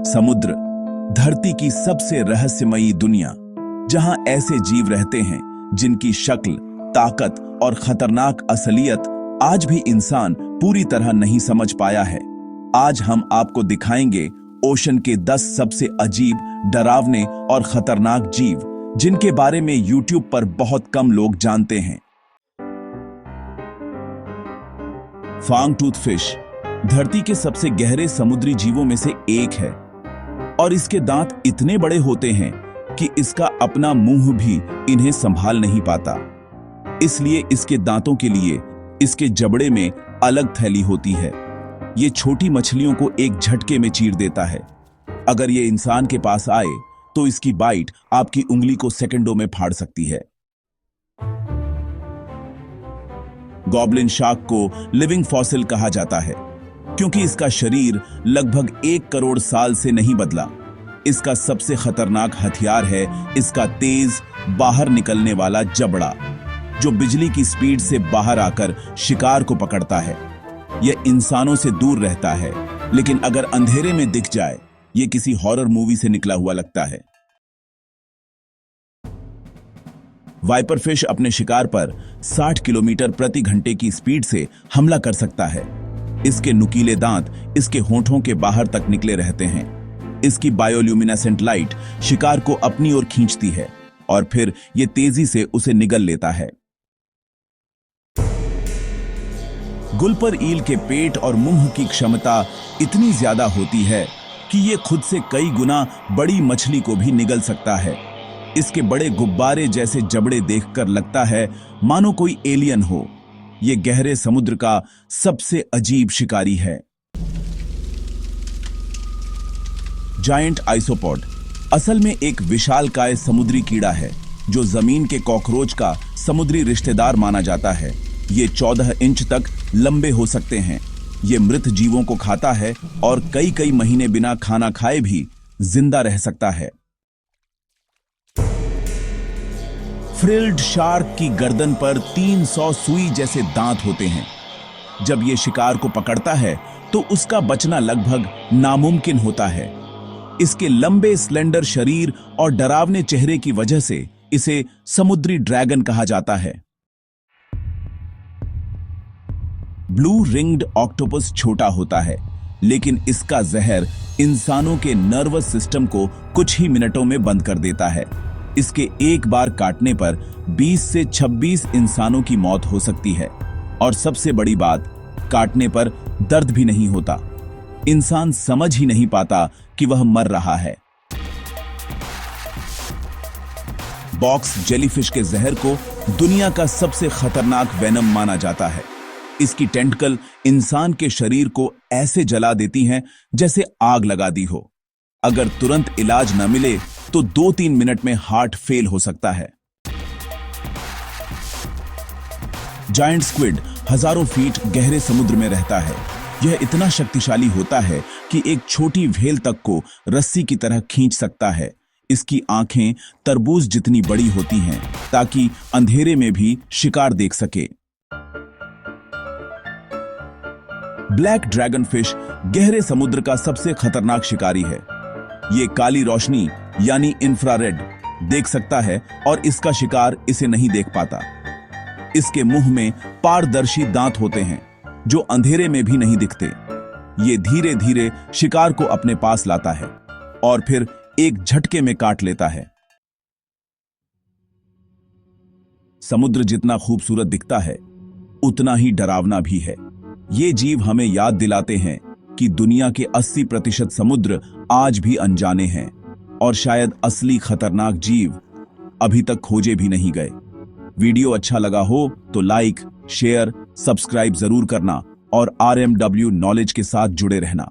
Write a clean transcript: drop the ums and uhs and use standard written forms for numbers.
समुद्र, धरती की सबसे रहस्यमयी दुनिया, जहां ऐसे जीव रहते हैं जिनकी शक्ल, ताकत और खतरनाक असलियत आज भी इंसान पूरी तरह नहीं समझ पाया है। आज हम आपको दिखाएंगे ओशन के 10 सबसे अजीब, डरावने और खतरनाक जीव, जिनके बारे में YouTube पर बहुत कम लोग जानते हैं। फांग टूथ फिश धरती के सबसे गहरे समुद्री जीवों में से एक है और इसके दांत इतने बड़े होते हैं कि इसका अपना मुंह भी इन्हें संभाल नहीं पाता। इसलिए इसके दांतों के लिए इसके जबड़े में अलग थैली होती है। ये छोटी मछलियों को एक झटके में चीर देता है। अगर ये इंसान के पास आए तो इसकी बाइट आपकी उंगली को सेकंडों में फाड़ सकती है। गॉब्लिन शार्क को लिविंग फॉसिल कहा जाता है क्योंकि इसका शरीर लगभग 1 करोड़ साल से नहीं बदला। इसका सबसे खतरनाक हथियार है इसका तेज बाहर निकलने वाला जबड़ा, जो बिजली की स्पीड से बाहर आकर शिकार को पकड़ता है। यह इंसानों से दूर रहता है, लेकिन अगर अंधेरे में दिख जाए, यह किसी हॉरर मूवी से निकला हुआ लगता है। वाइपर फिश अपने शिकार पर 60 किलोमीटर प्रति घंटे की स्पीड से हमला कर सकता है। इसके नुकीले दांत इसके होंठों के बाहर तक निकले रहते हैं। इसकी बायोल्यूमिनेसेंट लाइट शिकार को अपनी ओर खींचती है और फिर यह तेजी से उसे निगल लेता है। गुलपर ईल के पेट और मुंह की क्षमता इतनी ज्यादा होती है कि यह खुद से कई गुना बड़ी मछली को भी निगल सकता है। इसके बड़े गुब्बारे जैसे जबड़े देखकर लगता है मानो कोई एलियन हो। यह गहरे समुद्र का सबसे अजीब शिकारी है। जायंट आइसोपॉड असल में एक विशालकाय समुद्री कीड़ा है जो जमीन के कॉकरोच का समुद्री रिश्तेदार माना जाता है। ये 14 इंच तक लंबे हो सकते हैं। ये मृत जीवों को खाता है और कई कई महीने बिना खाना खाए भी जिंदा रह सकता है। फ्रिल्ड शार्क की गर्दन पर 300 सुई जैसे दांत होते हैं। जब ये शिकार को पकड़ता है तो उसका बचना लगभग नामुमकिन होता है। इसके लंबे स्लेंडर शरीर और डरावने चेहरे की वजह से इसे समुद्री ड्रैगन कहा जाता है। ब्लू रिंग्ड ऑक्टोपस छोटा होता है, लेकिन इसका जहर इंसानों के नर्वस सिस्टम को कुछ ही मिनटों में बंद कर देता है। इसके एक बार काटने पर 20 से 26 इंसानों की मौत हो सकती है और सबसे बड़ी बात, काटने पर दर्द भी नहीं होता। इंसान समझ ही नहीं पाता कि वह मर रहा है। बॉक्स जेलीफिश के जहर को दुनिया का सबसे खतरनाक वेनम माना जाता है। इसकी टेंटकल इंसान के शरीर को ऐसे जला देती हैं जैसे आग लगा दी हो। अगर तुरंत इलाज न मिले तो 2-3 मिनट में हार्ट फेल हो सकता है। जायंट स्क्विड हजारों फीट गहरे समुद्र में रहता है। यह इतना शक्तिशाली होता है कि एक छोटी व्हेल तक को रस्सी की तरह खींच सकता है। इसकी आंखें तरबूज जितनी बड़ी होती हैं ताकि अंधेरे में भी शिकार देख सके। ब्लैक ड्रैगन फिश गहरे समुद्र का सबसे खतरनाक शिकारी है। ये काली रोशनी यानी इंफ्रारेड देख सकता है और इसका शिकार इसे नहीं देख पाता। इसके मुंह में पारदर्शी दांत होते हैं जो अंधेरे में भी नहीं दिखते। ये धीरे धीरे शिकार को अपने पास लाता है और फिर एक झटके में काट लेता है। समुद्र जितना खूबसूरत दिखता है, उतना ही डरावना भी है। ये जीव हमें याद दिलाते हैं कि दुनिया के 80% समुद्र आज भी अनजाने हैं और शायद असली खतरनाक जीव अभी तक खोजे भी नहीं गए। वीडियो अच्छा लगा हो तो लाइक, शेयर, सब्सक्राइब जरूर करना और RMW नॉलेज के साथ जुड़े रहना।